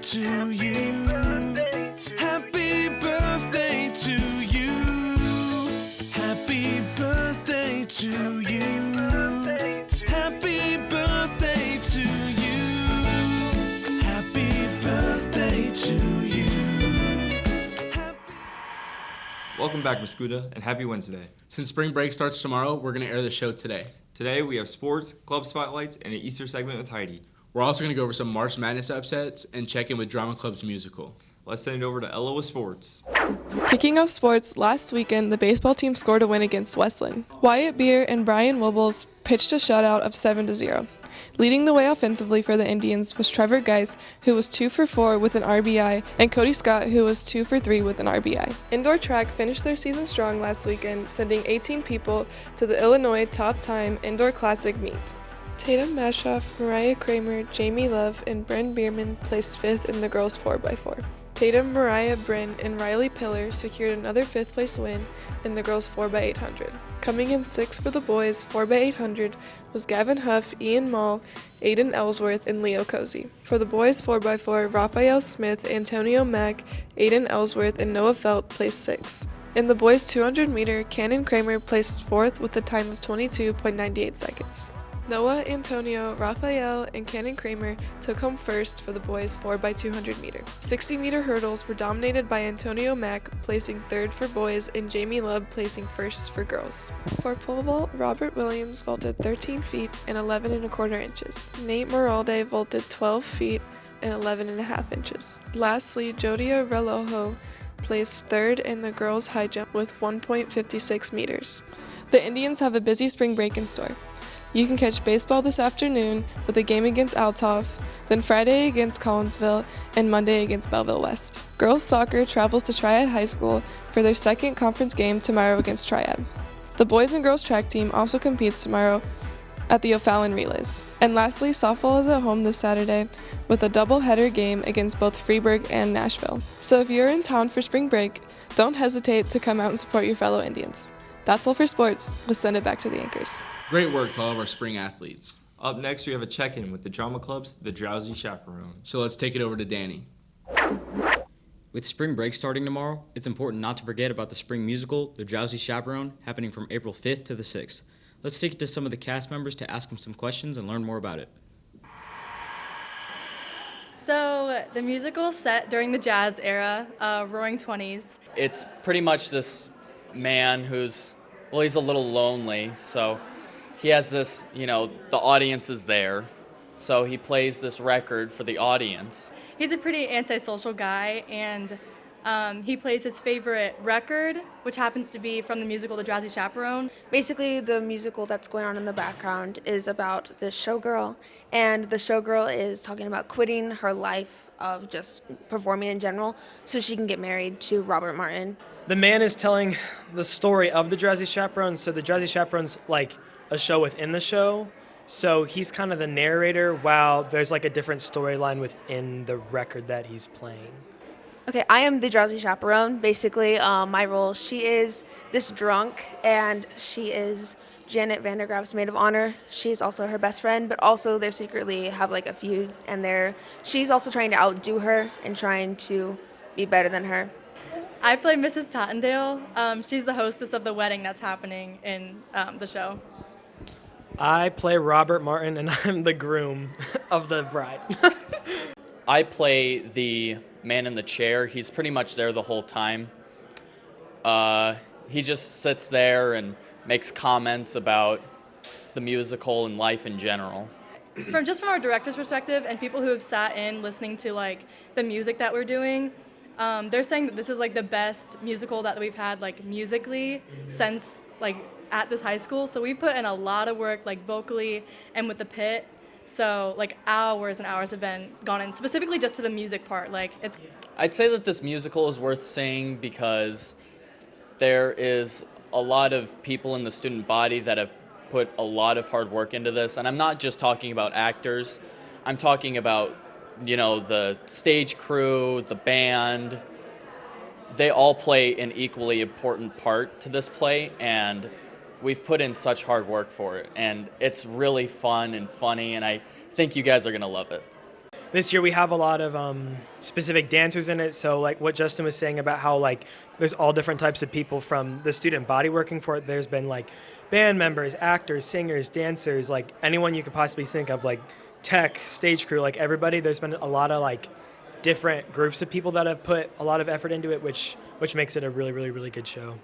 to you. Happy birthday to you. Happy birthday to you. Happy birthday to you. Happy birthday to you. Welcome back, Mascoutah, and happy Wednesday. Since spring break starts tomorrow, we're going to air the show today. Today we have sports, club spotlights, and an Easter segment with Heidi. We're also going to go over some March Madness upsets and check in with Drama Club's musical. Let's send it over to Ella with sports. Kicking off sports, last weekend the baseball team scored a win against Westland. Wyatt Beer and Brian Wibbles pitched a shutout of 7-0. Leading the way offensively for the Indians was Trevor Geis, who was 2 for 4 with an RBI, and Cody Scott, who was 2 for 3 with an RBI. Indoor track finished their season strong last weekend, sending 18 people to the Illinois Top Time Indoor Classic meet. Tatum Mashoff, Mariah Kramer, Jamie Love, and Bryn Bierman placed 5th in the girls' 4x4. Tatum, Mariah, Bryn, and Riley Pillar secured another 5th place win in the girls' 4x800. Coming in 6th for the boys' 4x800 was Gavin Huff, Ian Mall, Aiden Ellsworth, and Leo Cozy. For the boys' 4x4, Raphael Smith, Antonio Mack, Aiden Ellsworth, and Noah Felt placed 6th. In the boys' 200-meter, Cannon Kramer placed 4th with a time of 22.98 seconds. Noah, Antonio, Raphael, and Cannon Kramer took home first for the boys' 4x200 meter. 60-meter hurdles were dominated by Antonio Mack placing 3rd for boys and Jamie Lubb placing 1st for girls. For pole vault, Robert Williams vaulted 13 feet and 11.25 inches. Nate Moralde vaulted 12 feet and 11.5 inches. Lastly, Jodia Relojo placed 3rd in the girls' high jump with 1.56 meters. The Indians have a busy spring break in store. You can catch baseball this afternoon with a game against Althoff, then Friday against Collinsville, and Monday against Belleville West. Girls soccer travels to Triad High School for their second conference game tomorrow against Triad. The boys and girls track team also competes tomorrow at the O'Fallon Relays. And lastly, softball is at home this Saturday with a double-header game against both Freeburg and Nashville. So if you're in town for spring break, don't hesitate to come out and support your fellow Indians. That's all for sports. Let's send it back to the anchors. Great work to all of our spring athletes. Up next, we have a check-in with the drama club's The Drowsy Chaperone. So let's take it over to Danny. With spring break starting tomorrow, it's important not to forget about the spring musical, The Drowsy Chaperone, happening from April 5th to the 6th. Let's take it to some of the cast members to ask them some questions and learn more about it. So the musical set during the jazz era, Roaring Twenties. It's pretty much this man who's, well, he's a little lonely, so he has this, the audience is there, so he plays this record for the audience. He's a pretty antisocial guy, and he plays his favorite record, which happens to be from the musical The Drowsy Chaperone. Basically, the musical that's going on in the background is about this showgirl, and the showgirl is talking about quitting her life of just performing in general so she can get married to Robert Martin. The man is telling the story of the Drowsy Chaperone, so the Drowsy Chaperone's like a show within the show, so he's kind of the narrator while there's like a different storyline within the record that he's playing. Okay, I am the Drowsy Chaperone. Basically, my role, she is this drunk, and she is Janet Vandergraaf's maid of honor. She's also her best friend, but also they secretly have like a feud, and she's also trying to outdo her and trying to be better than her. I play Mrs. Tottendale. She's the hostess of the wedding that's happening in the show. I play Robert Martin, and I'm the groom of the bride. I play the man in the chair. He's pretty much there the whole time. He just sits there and makes comments about the musical and life in general. From our director's perspective and people who have sat in listening to like the music that we're doing, they're saying that this is like the best musical that we've had like musically since like at this high school. So we put in a lot of work like vocally and with the pit. So like hours and hours have been gone in specifically just to the music part. I'd say that this musical is worth seeing because there is a lot of people in the student body that have put a lot of hard work into this. And I'm not just talking about actors. I'm talking about the stage crew, the band. They all play an equally important part to this play, and we've put in such hard work for it. And it's really fun and funny, and I think you guys are going to love it. this year we have a lot of specific dancers in it. So like what Justin was saying about how like there's all different types of people from the student body working for it. There's been like band members, actors, singers, dancers, like anyone you could possibly think of, like tech, stage crew, like everybody. There's been a lot of like different groups of people that have put a lot of effort into it, which makes it a really, really, really good show.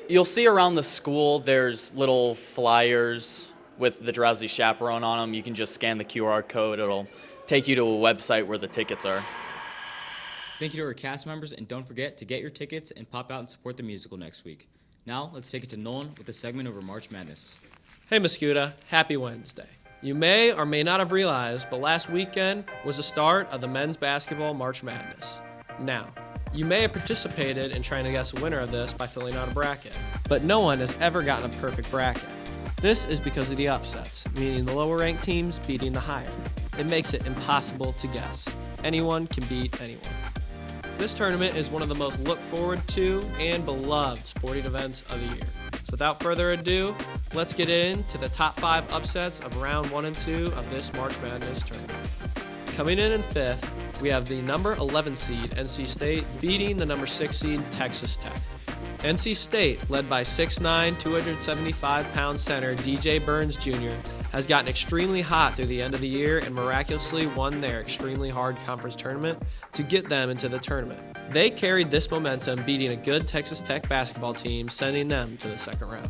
You'll see around the school there's little flyers with the Drowsy Chaperone on them. You can just scan the QR code. It'll take you to a website where the tickets are. Thank you to our cast members, and don't forget to get your tickets and pop out and support the musical next week. Now, let's take it to Nolan with a segment over March Madness. Hey Mascoutah, happy Wednesday. You may or may not have realized, but last weekend was the start of the men's basketball March Madness. Now, you may have participated in trying to guess the winner of this by filling out a bracket, but no one has ever gotten a perfect bracket. This is because of the upsets, meaning the lower ranked teams beating the higher. It makes it impossible to guess. Anyone can beat anyone. This tournament is one of the most looked forward to and beloved sporting events of the year. So without further ado, let's get into the top 5 upsets of round 1 and 2 of this March Madness tournament. Coming in 5th, we have the number 11 seed NC State beating the number 6 seed Texas Tech. NC State, led by 6'9", 275-pound center DJ Burns Jr., has gotten extremely hot through the end of the year and miraculously won their extremely hard conference tournament to get them into the tournament. They carried this momentum, beating a good Texas Tech basketball team, sending them to the second round.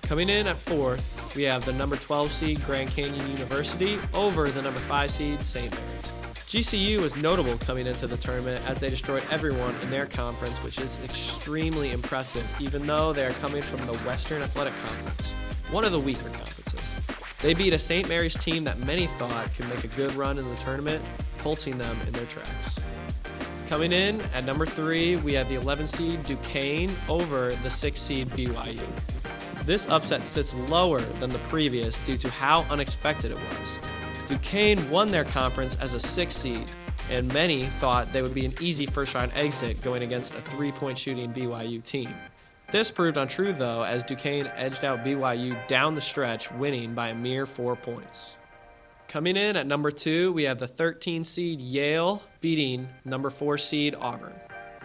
Coming in at 4th, we have the number 12 seed Grand Canyon University over the number 5 seed St. Mary's. GCU was notable coming into the tournament as they destroyed everyone in their conference, which is extremely impressive, even though they are coming from the Western Athletic Conference, one of the weaker conferences. They beat a St. Mary's team that many thought could make a good run in the tournament, halting them in their tracks. Coming in at number 3, we have the 11 seed Duquesne over the 6 seed BYU. This upset sits lower than the previous due to how unexpected it was. Duquesne won their conference as a 6 seed, and many thought they would be an easy first-round exit going against a 3-point shooting BYU team. This proved untrue, though, as Duquesne edged out BYU down the stretch, winning by a mere 4 points. Coming in at number 2, we have the 13 seed Yale beating number 4 seed Auburn.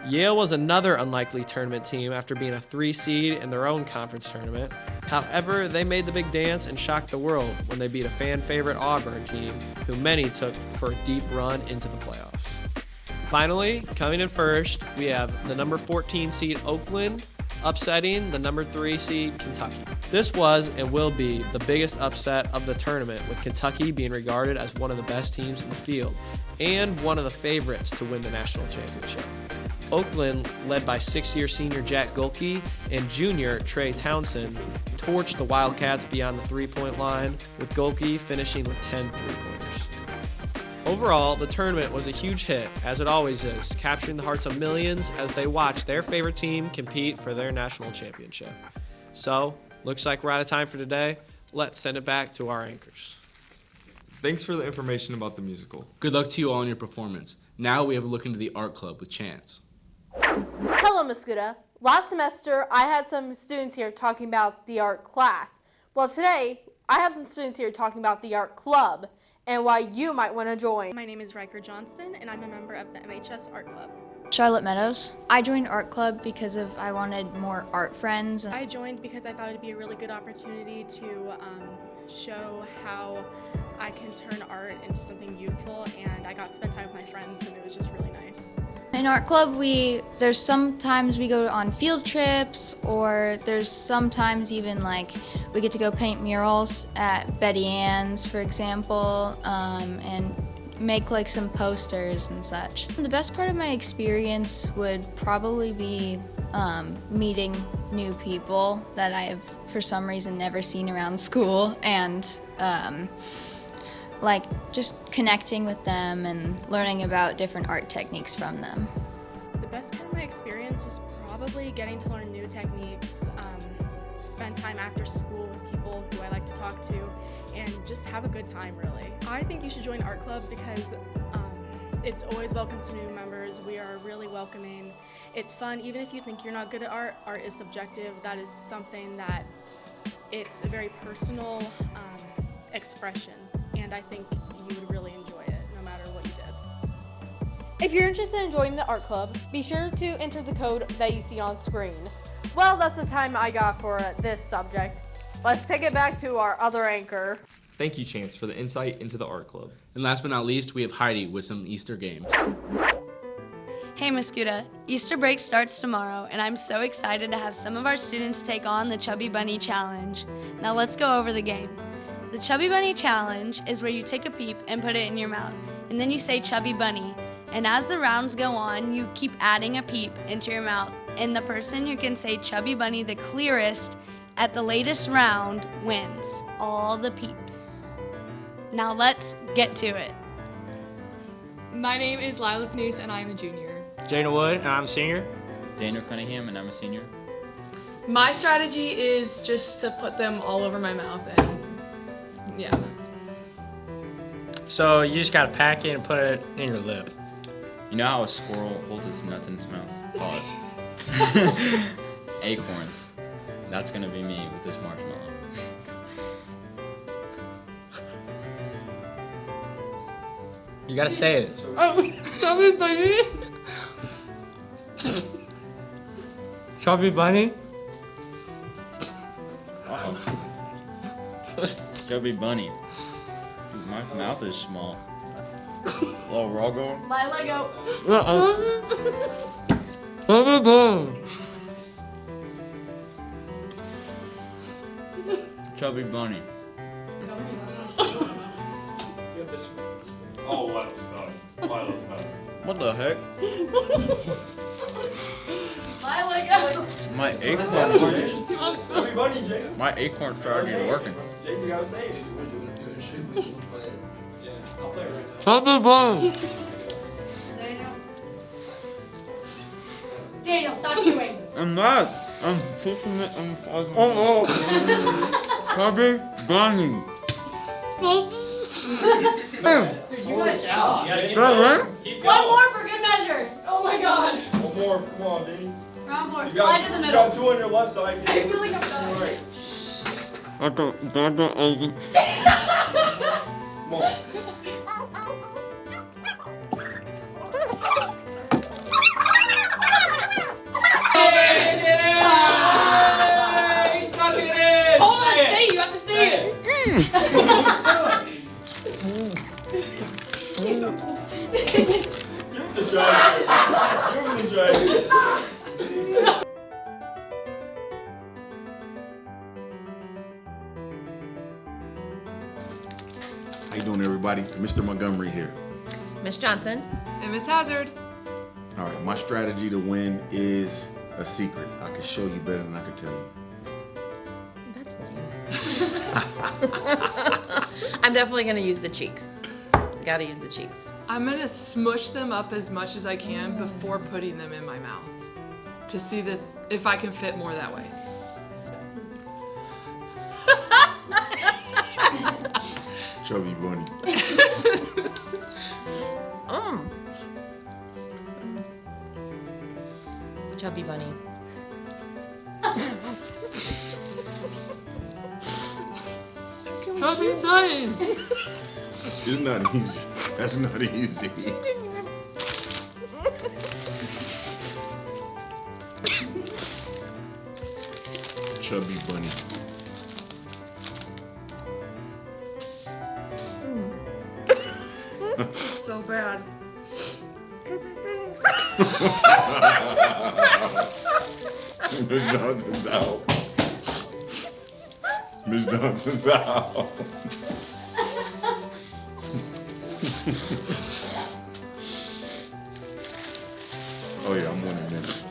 Yale was another unlikely tournament team after being a 3 seed in their own conference tournament. However, they made the big dance and shocked the world when they beat a fan-favorite Auburn team, who many took for a deep run into the playoffs. Finally, coming in first, we have the number 14 seed Oakland upsetting the number 3 seed Kentucky. This was and will be the biggest upset of the tournament, with Kentucky being regarded as one of the best teams in the field and one of the favorites to win the national championship. Oakland, led by 6-year senior Jack Golke and junior Trey Townsend, torched the Wildcats beyond the 3-point line, with Golke finishing with 10 3-pointers. Overall, the tournament was a huge hit, as it always is, capturing the hearts of millions as they watch their favorite team compete for their national championship. So, looks like we're out of time for today. Let's send it back to our anchors. Thanks for the information about the musical. Good luck to you all in your performance. Now we have a look into the art club with Chance. Hello, Mascoutah. Last semester, I had some students here talking about the art class. Well, today, I have some students here talking about the art club and why you might want to join. My name is Riker Johnston, and I'm a member of the MHS Art Club. Charlotte Meadows. I joined art club because I wanted more art friends. I joined because I thought it'd be a really good opportunity to show how I can turn art into something beautiful, and I got to spend time with my friends, and it was just really nice. In art club, there's sometimes we go on field trips, or there's sometimes even like we get to go paint murals at Betty Ann's, for example, and make like some posters and such. The best part of my experience would probably be meeting new people that I've for some reason never seen around school, and like just connecting with them and learning about different art techniques from them. The best part of my experience was probably getting to learn new techniques, spend time after school with people who I like to talk to, and just have a good time, really. I think you should join Art Club because it's always welcome to new members. We are really welcoming. It's fun, even if you think you're not good at art. Art is subjective. That is something that it's a very personal expression, and I think you would really If you're interested in joining the art club, be sure to enter the code that you see on screen. Well, that's the time I got for this subject. Let's take it back to our other anchor. Thank you, Chance, for the insight into the art club. And last but not least, we have Heidi with some Easter games. Hey Mascoutah, Easter break starts tomorrow, and I'm so excited to have some of our students take on the Chubby Bunny Challenge. Now let's go over the game. The Chubby Bunny Challenge is where you take a peep and put it in your mouth, and then you say Chubby Bunny. And as the rounds go on, you keep adding a peep into your mouth, and the person who can say Chubby Bunny the clearest at the latest round wins all the peeps. Now let's get to it. My name is Lila Panus and I am a junior. Jana Wood, and I'm a senior. Daniel Cunningham, and I'm a senior. My strategy is just to put them all over my mouth and yeah. So you just gotta pack it and put it in your lip. You know how a squirrel holds its nuts in its mouth? Pause. Acorns. That's gonna be me with this marshmallow. You gotta say it. Oh, Chubby Bunny. Chubby Bunny? Uh-oh. Chubby Bunny. Dude, my mouth is small. Little raw going. Lila, go. Chubby Bunny. Chubby Bunny. Oh, Lila's not. Lila's not. What the heck? Lila, go. My acorn. Chubby Bunny, Jay. My acorn strategy is working. Jay, you gotta say it. Chubby Bunny. Daniel, stop chewing. I'm not. I'm pushing it. I'm fucking. Oh. Chubby Bunny. Dude, you guys suck. One more for good measure. Oh my god. One more. Come on, Danny. Round four. You Slide got, to the you middle. got two on your left side. I feel like I'm done. Right. Come on. Hold on, say it. You have to say it. Give him the drag. Give him the drag. How you doing, everybody? Mr. Montgomery here. Miss Johnson. And Miss Hazard. All right, my strategy to win is a secret. I can show you better than I can tell you. That's nice. I'm definitely gonna use the cheeks. Gotta use the cheeks. I'm gonna smush them up as much as I can before putting them in my mouth to see if I can fit more that way. Chubby Bunny. Chubby Bunny. Chubby Bunny. It's not easy. That's not easy. Chubby Bunny. So bad. Miss Johnson's out. Miss Johnson's out. Oh yeah, I'm winning this.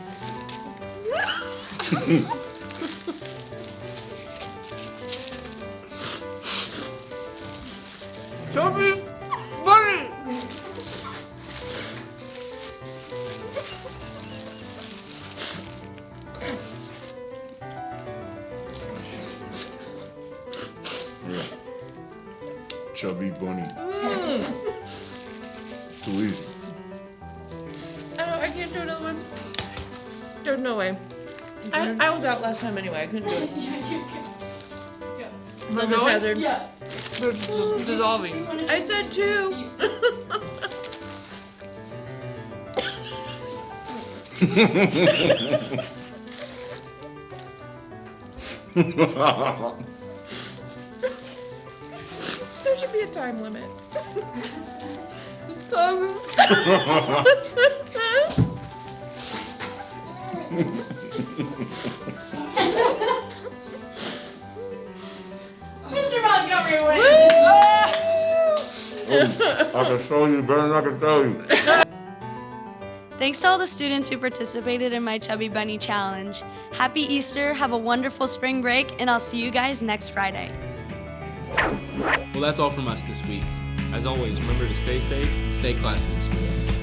Chubby Bunny. Yeah. Chubby Bunny. Too easy. I can't do another one. There's no way. I was out last time anyway. I couldn't do it. Am I Miss going? Hazard. Yeah. They're just dissolving. I said two. There should be a time limit. Mr. Montgomery wins. I can show you better than I can tell you. Thanks to all the students who participated in my Chubby Bunny Challenge. Happy Easter, have a wonderful spring break, and I'll see you guys next Friday. Well, that's all from us this week. As always, remember to stay safe. Stay classy in school.